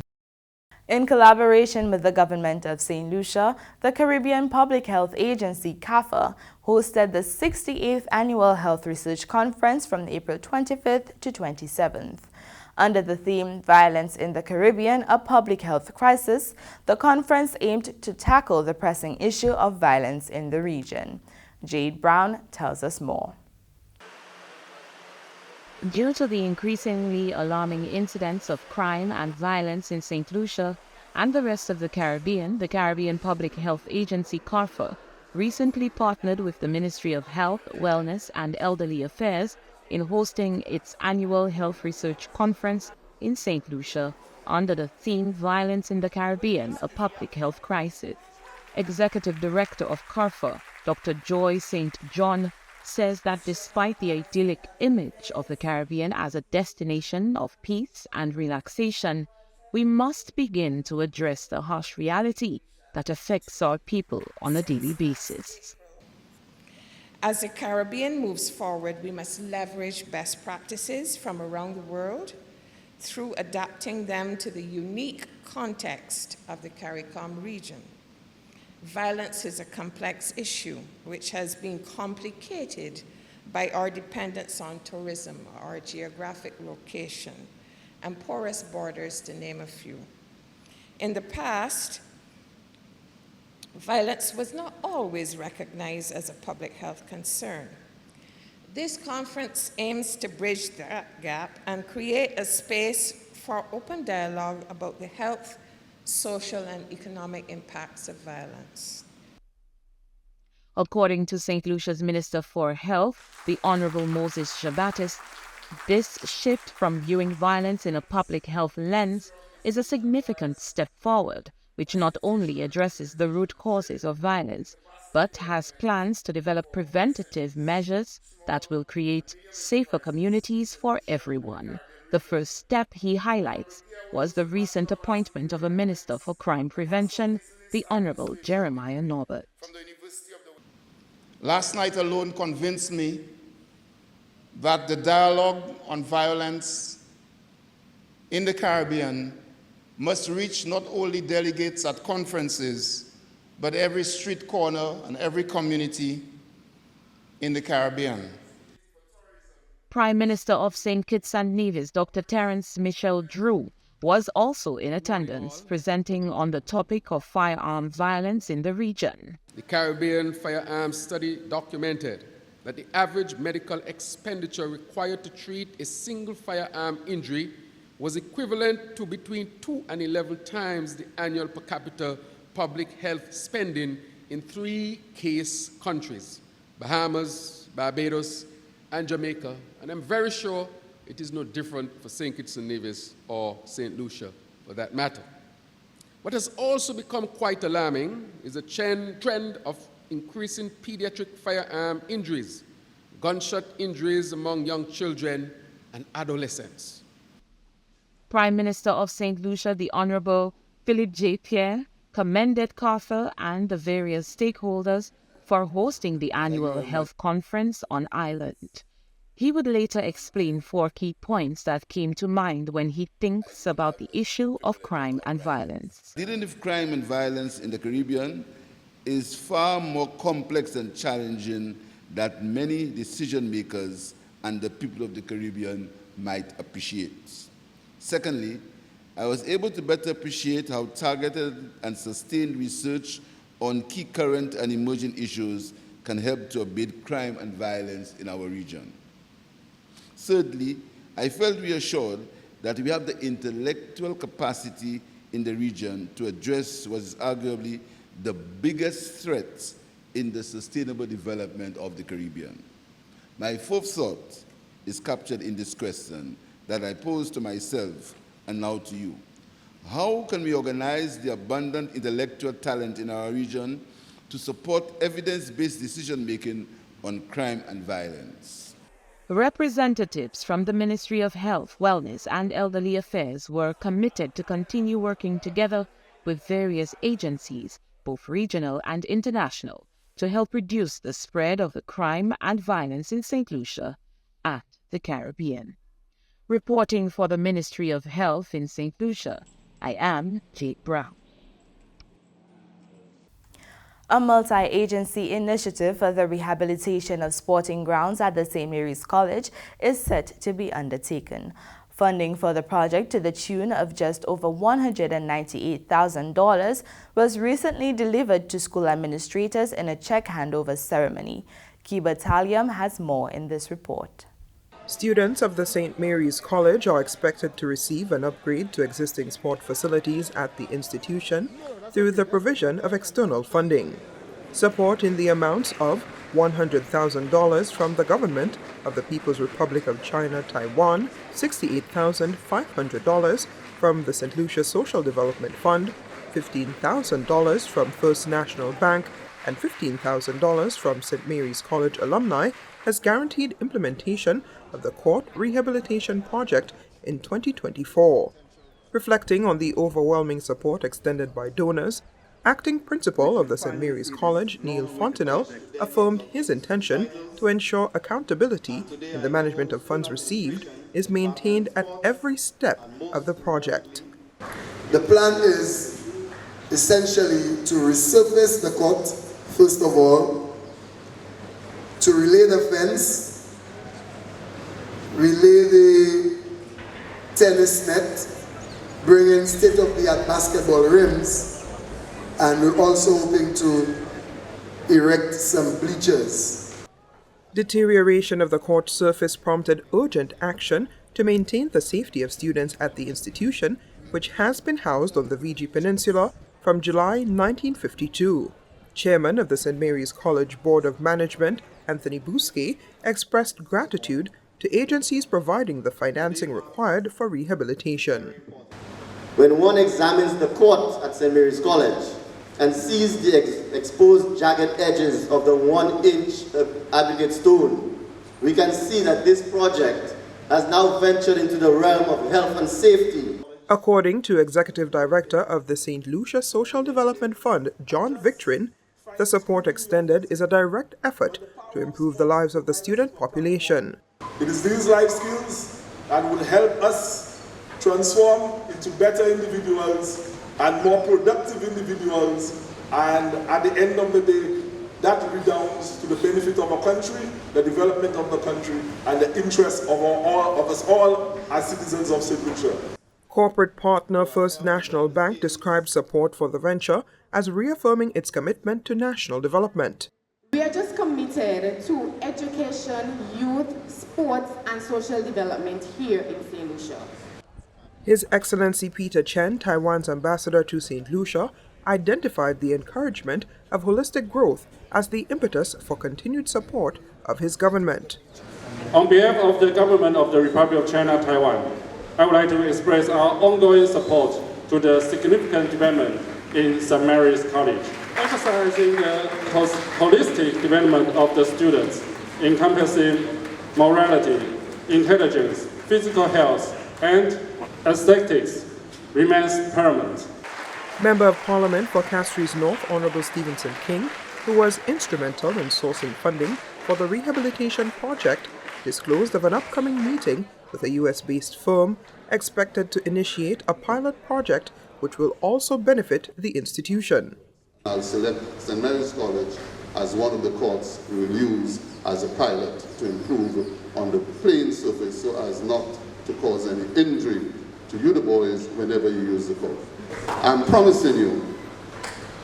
In collaboration with the Government of Saint Lucia, the Caribbean Public Health Agency, CAFA, hosted the 68th Annual Health Research Conference from April 25th to 27th. Under the theme, Violence in the Caribbean, a Public Health Crisis, the conference aimed to tackle the pressing issue of violence in the region. Jade Brown tells us more.
Due to the increasingly alarming incidents of crime and violence in St. Lucia and the rest of the Caribbean Public Health Agency, CARFA, recently partnered with the Ministry of Health, Wellness and Elderly Affairs in hosting its annual health research conference in St. Lucia under the theme Violence in the Caribbean, a Public Health Crisis. Executive Director of CARFA, Dr. Joy St. John, says that despite the idyllic image of the Caribbean as a destination of peace and relaxation, we must begin to address the harsh reality that affects our people on a daily basis.
As the Caribbean moves forward, we must leverage best practices from around the world through adapting them to the unique context of the CARICOM region. Violence is a complex issue which has been complicated by our dependence on tourism, our geographic location, and porous borders, to name a few. In the past, violence was not always recognized as a public health concern. This conference aims to bridge that gap and create a space for open dialogue about the health, social and economic impacts of violence.
According to St. Lucia's Minister for Health, the Honorable Moses Shabatis, this shift from viewing violence in a public health lens is a significant step forward, which not only addresses the root causes of violence, but has plans to develop preventative measures that will create safer communities for everyone. The first step, he highlights, was the recent appointment of a Minister for Crime Prevention, the Honorable Jeremiah Norbert.
Last night alone convinced me that the dialogue on violence in the Caribbean must reach not only delegates at conferences, but every street corner and every community in the Caribbean.
Prime Minister of St. Kitts and Nevis, Dr. Terence Michel Drew, was also in attendance, presenting on the topic of firearm violence in the region.
The Caribbean Firearms Study documented that the average medical expenditure required to treat a single firearm injury was equivalent to between 2 and 11 times the annual per capita public health spending in 3 case countries: Bahamas, Barbados, and Jamaica. And I'm very sure it is no different for St. Kitts and Nevis or St. Lucia, for that matter. What has also become quite alarming is a trend of increasing pediatric firearm injuries, gunshot injuries among young children and adolescents.
Prime Minister of St. Lucia, the Honorable Philip J. Pierre, commended CARFA and the various stakeholders for hosting the annual health conference on island. He would later explain 4 key points that came to mind when he thinks about the issue of crime and violence.
Dealing with crime and violence in the Caribbean is far more complex and challenging than many decision makers and the people of the Caribbean might appreciate. Secondly, I was able to better appreciate how targeted and sustained research on key current and emerging issues can help to abate crime and violence in our region. Thirdly, I felt reassured that we have the intellectual capacity in the region to address what is arguably the biggest threat in the sustainable development of the Caribbean. My fourth thought is captured in this question, that I pose to myself and now to you. How can we organize the abundant intellectual talent in our region to support evidence-based decision-making on crime and violence?
Representatives from the Ministry of Health, Wellness and Elderly Affairs were committed to continue working together with various agencies, both regional and international, to help reduce the spread of the crime and violence in St. Lucia and the Caribbean. Reporting for the Ministry of Health in St. Lucia, I am Jake Brown.
A multi-agency initiative for the rehabilitation of sporting grounds at the St. Mary's College is set to be undertaken. Funding for the project to the tune of just over $198,000 was recently delivered to school administrators in a check handover ceremony. Kiba Taliam has more in this report.
Students of the St. Mary's College are expected to receive an upgrade to existing sport facilities at the institution through the provision of external funding. Support in the amounts of $100,000 from the Government of the People's Republic of China, Taiwan, $68,500 from the St. Lucia Social Development Fund, $15,000 from First National Bank, and $15,000 from St. Mary's College alumni has guaranteed implementation of the court rehabilitation project in 2024. Reflecting on the overwhelming support extended by donors, Acting Principal of the St. Mary's College, Neil Fontenelle, affirmed his intention to ensure accountability in the management of funds received is maintained at every step of the project.
The plan is essentially to resurface the court, first of all, to relay the fence, relay the tennis net, bring in state-of-the-art basketball rims, and we're also hoping to erect some bleachers.
Deterioration of the court surface prompted urgent action to maintain the safety of students at the institution, which has been housed on the VG Peninsula from July 1952. Chairman of the St. Mary's College Board of Management, Anthony Bousquet, expressed gratitude to agencies providing the financing required for rehabilitation.
When one examines the court at St. Mary's College and sees the exposed jagged edges of the 1-inch aggregate stone, we can see that this project has now ventured into the realm of health and safety.
According to Executive Director of the St. Lucia Social Development Fund, John Victorin, the support extended is a direct effort to improve the lives of the student population.
It is these life skills that will help us transform into better individuals and more productive individuals, and at the end of the day, that redounds to the benefit of our country, the development of the country, and the interests of us all as citizens of St. Lucia.
Corporate partner First National Bank described support for the venture as reaffirming its commitment to national development.
We are just committed to education, youth, sports, and social development here in St. Lucia.
His Excellency Peter Chen, Taiwan's ambassador to St. Lucia, identified the encouragement of holistic growth as the impetus for continued support of his government.
On behalf of the Government of the Republic of China, Taiwan, I would like to express our ongoing support to the significant development in St. Mary's College, emphasizing the holistic development of the students, encompassing morality, intelligence, physical health, and aesthetics remains paramount.
Member of Parliament for Castries North, Honorable Stevenson King, who was instrumental in sourcing funding for the rehabilitation project, disclosed of an upcoming meeting with a US-based firm expected to initiate a pilot project which will also benefit the institution.
I'll select St. Mary's College as one of the courts we will use as a pilot to improve on the playing surface so as not to cause any injury to you, the boys, whenever you use the court. I'm promising you,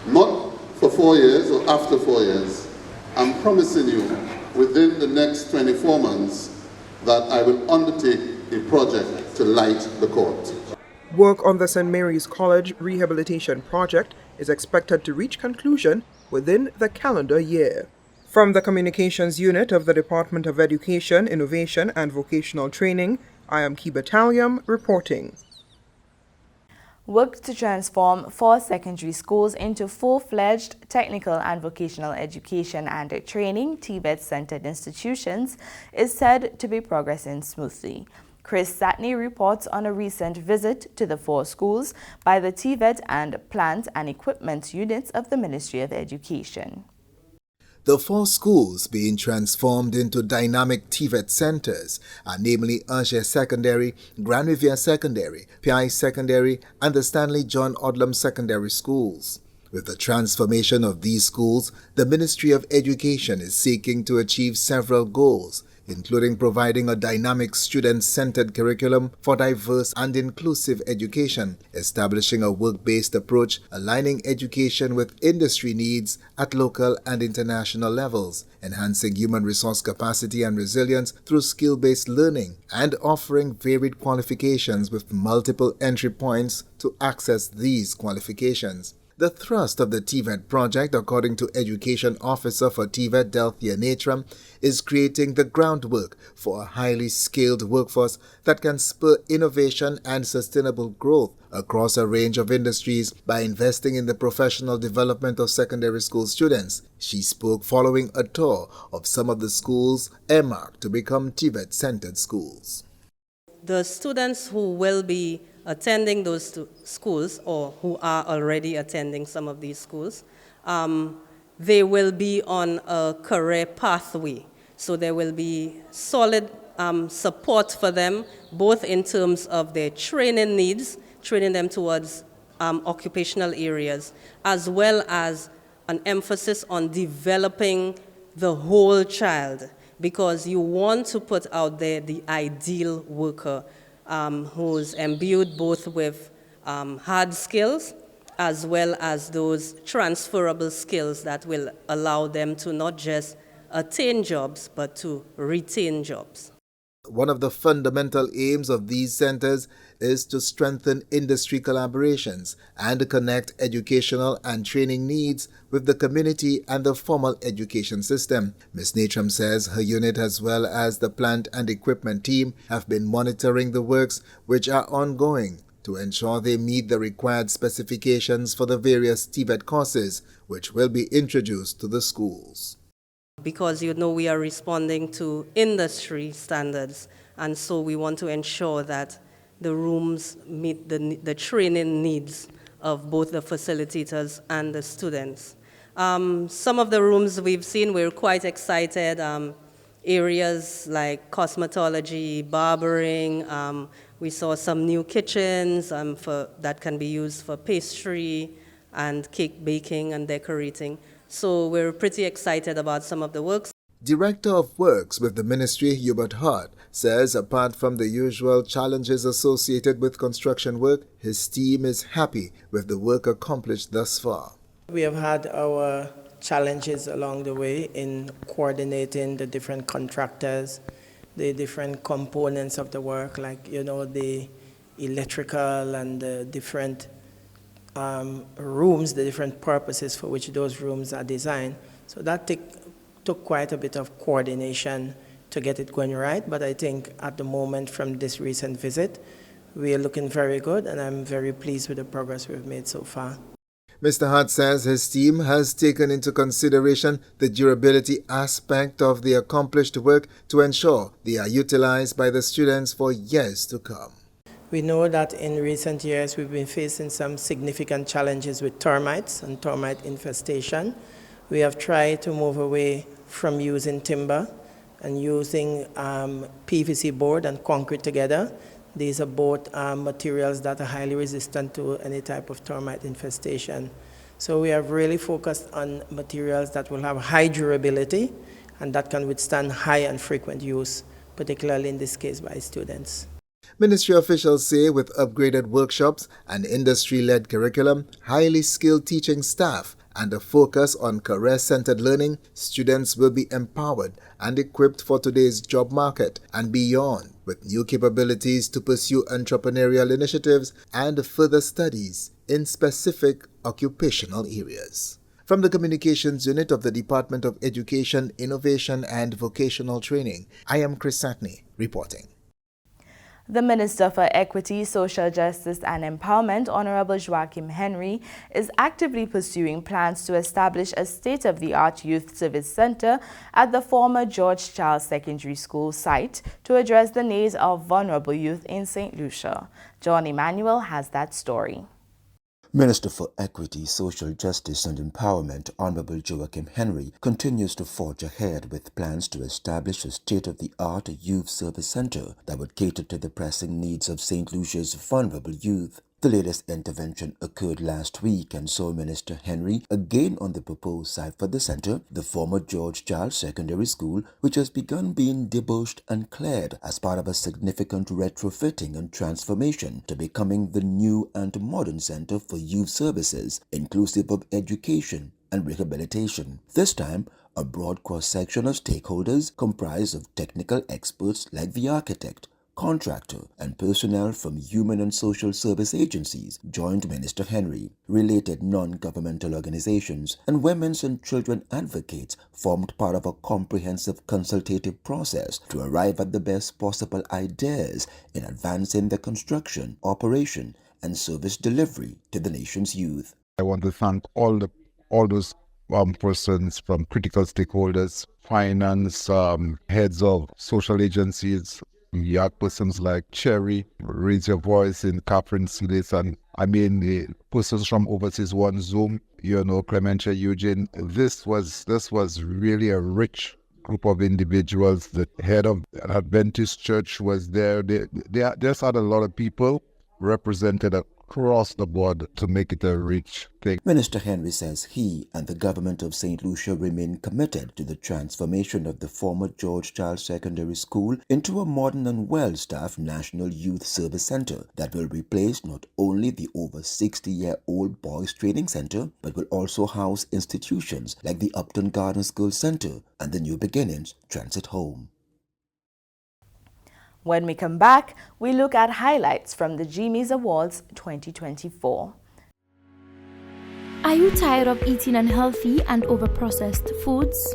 not for 4 years or after 4 years, I'm promising you within the next 24 months that I will undertake a project to light the court.
Work on the St. Mary's College rehabilitation project is expected to reach conclusion within the calendar year. From the Communications Unit of the Department of Education, Innovation and Vocational Training, I am Kiba Talium reporting.
Work to transform 4 secondary schools into full-fledged technical and vocational education and training TVET-centered institutions is said to be progressing smoothly. Chris Satney reports on a recent visit to the 4 schools by the TVET and Plant and Equipment units of the Ministry of Education.
The 4 schools being transformed into dynamic TVET centers are namely Angers Secondary, Grand Riviere Secondary, PI Secondary, and the Stanley John Odlum Secondary Schools. With the transformation of these schools, the Ministry of Education is seeking to achieve several goals, including providing a dynamic student-centered curriculum for diverse and inclusive education, establishing a work-based approach, aligning education with industry needs at local and international levels, enhancing human resource capacity and resilience through skill-based learning, and offering varied qualifications with multiple entry points to access these qualifications. The thrust of the TVET project, according to Education Officer for TVET Delthea Natram, is creating the groundwork for a highly skilled workforce that can spur innovation and sustainable growth across a range of industries by investing in the professional development of secondary school students. She spoke following a tour of some of the schools earmarked to become TVET-centered schools.
The students who will be attending those schools or who are already attending some of these schools, they will be on a career pathway. So there will be solid support for them, both in terms of their training needs, training them towards occupational areas, as well as an emphasis on developing the whole child, because you want to put out there the ideal worker who's imbued both with hard skills as well as those transferable skills that will allow them to not just attain jobs, but to retain jobs.
One of the fundamental aims of these centers is to strengthen industry collaborations and connect educational and training needs with the community and the formal education system. Ms. Natram says her unit as well as the plant and equipment team have been monitoring the works which are ongoing to ensure they meet the required specifications for the various TVET courses which will be introduced to the schools.
Because we are responding to industry standards, and so we want to ensure that the rooms meet the training needs of both the facilitators and the students. Some of the rooms we've seen, we're quite excited. Areas like cosmetology, barbering, we saw some new kitchens that can be used for pastry and cake baking and decorating. So we're pretty excited about some of the works.
Director of Works with the Ministry, Hubert Hart, says apart from the usual challenges associated with construction work, his team is happy with the work accomplished thus far.
We have had our challenges along the way in coordinating the different contractors, the different components of the work, like, the electrical and the different rooms, the different purposes for which those rooms are designed. So that took quite a bit of coordination to get it going right, but I think at the moment from this recent visit, we are looking very good, and I'm very pleased with the progress we've made so far.
Mr. Hart says his team has taken into consideration the durability aspect of the accomplished work to ensure they are utilized by the students for years to come.
We know that in recent years we've been facing some significant challenges with termites and termite infestation. We have tried to move away from using timber and using PVC board and concrete together. These are both materials that are highly resistant to any type of termite infestation. So we have really focused on materials that will have high durability and that can withstand high and frequent use, particularly in this case by students.
Ministry officials say with upgraded workshops, an industry-led curriculum, highly skilled teaching staff, and a focus on career-centered learning, students will be empowered and equipped for today's job market and beyond, with new capabilities to pursue entrepreneurial initiatives and further studies in specific occupational areas. From the Communications Unit of the Department of Education, Innovation and Vocational Training, I am Chris Satney reporting.
The Minister for Equity, Social Justice and Empowerment, Honorable Joachim Henry, is actively pursuing plans to establish a state-of-the-art youth service center at the former George Charles Secondary School site to address the needs of vulnerable youth in St. Lucia. John Emmanuel has that story.
Minister for Equity, Social Justice and Empowerment, Honorable Joachim Henry, continues to forge ahead with plans to establish a state-of-the-art youth service center that would cater to the pressing needs of St. Lucia's vulnerable youth. The latest intervention occurred last week and saw Minister Henry again on the proposed site for the center, the former George Charles Secondary School, which has begun being debauched and cleared as part of a significant retrofitting and transformation to becoming the new and modern center for youth services, inclusive of education and rehabilitation. This time, a broad cross-section of stakeholders comprised of technical experts like the architect, contractor, and personnel from human and social service agencies joined Minister Henry. Related non-governmental organizations and women's and children advocates formed part of a comprehensive consultative process to arrive at the best possible ideas in advancing the construction, operation, and service delivery to the nation's youth.
I want to thank all those persons from critical stakeholders, finance, heads of social agencies, young persons like Cherry, Raise Your Voice in Catherine Silis, and the persons from Overseas One Zoom, Clementia Eugene. This was really a rich group of individuals. The head of an Adventist church was there. They just had a lot of people represented across the board to make it a rich thing.
Minister Henry says he and the government of St. Lucia remain committed to the transformation of the former George Charles Secondary School into a modern and well-staffed National Youth Service Center that will replace not only the over 60-year-old Boys Training Center, but will also house institutions like the Upton Gardens Girls Center and the New Beginnings Transit Home.
When we come back, we look at highlights from the Jimmy's Awards 2024.
Are you tired of eating unhealthy and overprocessed foods?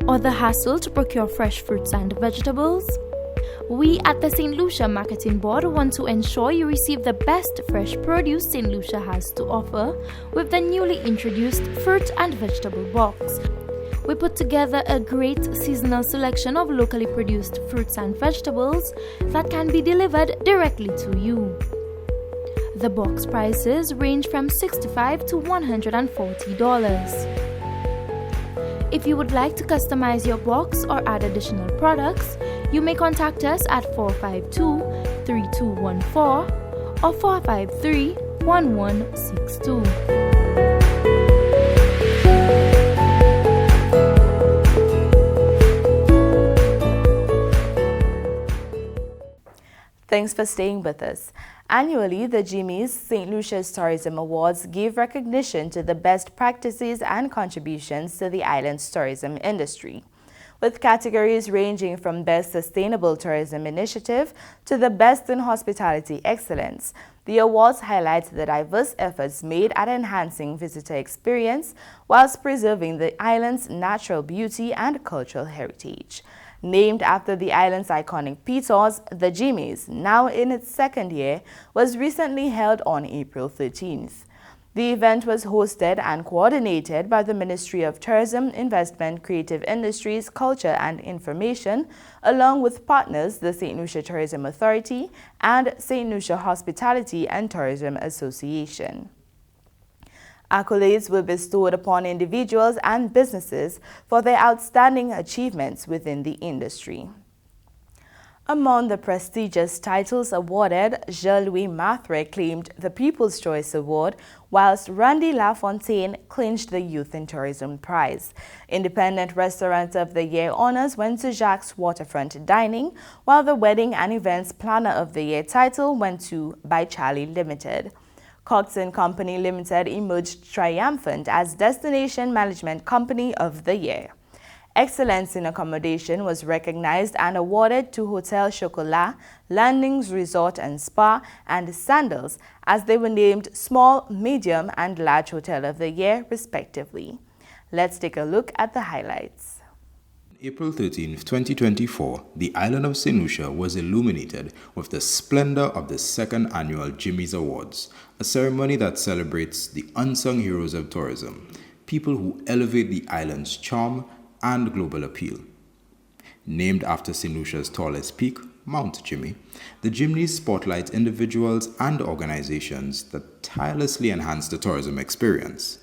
Or the hassle to procure fresh fruits and vegetables? We at the St. Lucia Marketing Board want to ensure you receive the best fresh produce St. Lucia has to offer with the newly introduced Fruit and Vegetable Box. We put together a great seasonal selection of locally produced fruits and vegetables that can be delivered directly to you. The box prices range from $65 to $140. If you would like to customize your box or add additional products, you may contact us at 452-3214 or 453-1162.
Thanks for staying with us. Annually, the Jimmy's St. Lucia's Tourism Awards give recognition to the best practices and contributions to the island's tourism industry, with categories ranging from Best Sustainable Tourism Initiative to the Best in Hospitality Excellence. The awards highlight the diverse efforts made at enhancing visitor experience whilst preserving the island's natural beauty and cultural heritage. Named after the island's iconic pitos, the Jimmy's, now in its second year, was recently held on April 13th. The event was hosted and coordinated by the Ministry of Tourism, Investment, Creative Industries, Culture and Information, along with partners the St. Lucia Tourism Authority and St. Lucia Hospitality and Tourism Association. Accolades were bestowed upon individuals and businesses for their outstanding achievements within the industry. Among the prestigious titles awarded, Jean-Louis Mathre claimed the People's Choice Award, whilst Randy LaFontaine clinched the Youth in Tourism Prize. Independent Restaurant of the Year honors went to Jacques Waterfront Dining, while the Wedding and Events Planner of the Year title went to By Charlie Limited. Cox & Company Limited emerged triumphant as Destination Management Company of the Year. Excellence in accommodation was recognized and awarded to Hotel Chocolat, Landings Resort and Spa, and Sandals, as they were named Small, Medium, and Large Hotel of the Year, respectively. Let's take a look at the highlights.
April 13, 2024, the island of Saint Lucia was illuminated with the splendor of the second annual Jimmy's Awards, a ceremony that celebrates the unsung heroes of tourism, people who elevate the island's charm and global appeal. Named after Saint Lucia's tallest peak, Mount Jimmy, the Jimneys spotlight individuals and organizations that tirelessly enhance the tourism experience.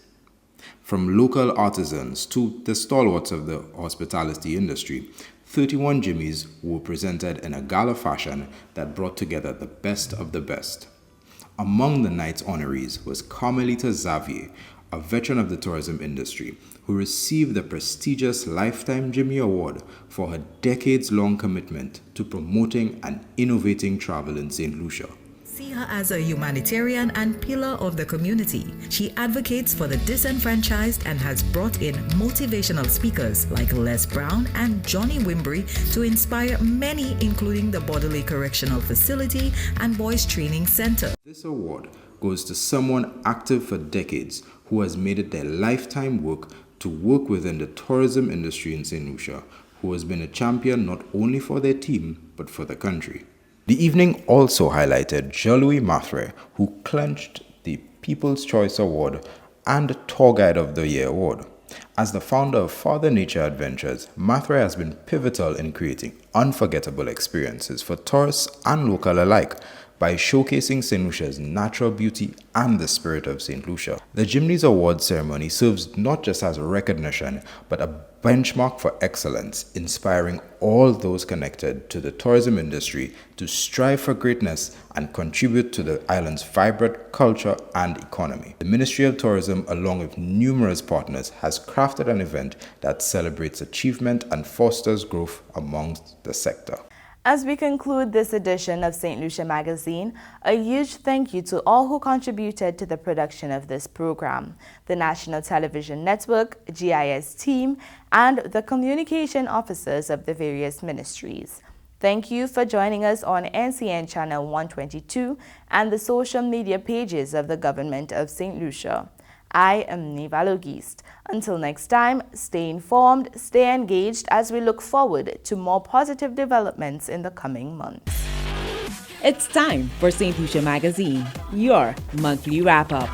From local artisans to the stalwarts of the hospitality industry, 31 Jimmies were presented in a gala fashion that brought together the best of the best. Among the night's honorees was Carmelita Xavier, a veteran of the tourism industry, who received the prestigious Lifetime Jimmy Award for her decades-long commitment to promoting and innovating travel in St. Lucia.
See her as a humanitarian and pillar of the community. She advocates for the disenfranchised and has brought in motivational speakers like Les Brown and Johnny Wimbry to inspire many, including the Bordelais Correctional Facility and Boys Training Center.
This award goes to someone active for decades who has made it their lifetime work to work within the tourism industry in St. Lucia, who has been a champion not only for their team, but for the country. The evening also highlighted Jean-Louis Mathre, who clinched the People's Choice Award and Tour Guide of the Year Award. As the founder of Father Nature Adventures, Mathre has been pivotal in creating unforgettable experiences for tourists and local alike by showcasing St. Lucia's natural beauty and the spirit of St. Lucia. The Jimneys Award ceremony serves not just as a recognition, but a benchmark for excellence, inspiring all those connected to the tourism industry to strive for greatness and contribute to the island's vibrant culture and economy. The Ministry of Tourism, along with numerous partners, has crafted an event that celebrates achievement and fosters growth amongst the sector.
As we conclude this edition of St. Lucia Magazine, a huge thank you to all who contributed to the production of this program: the National Television Network, GIS team, and the communication officers of the various ministries. Thank you for joining us on NCN Channel 122 and the social media pages of the Government of St. Lucia. I am Neva Logist. Until next time, stay informed, stay engaged as we look forward to more positive developments in the coming months.
It's time for St. Lucia Magazine, your monthly wrap-up.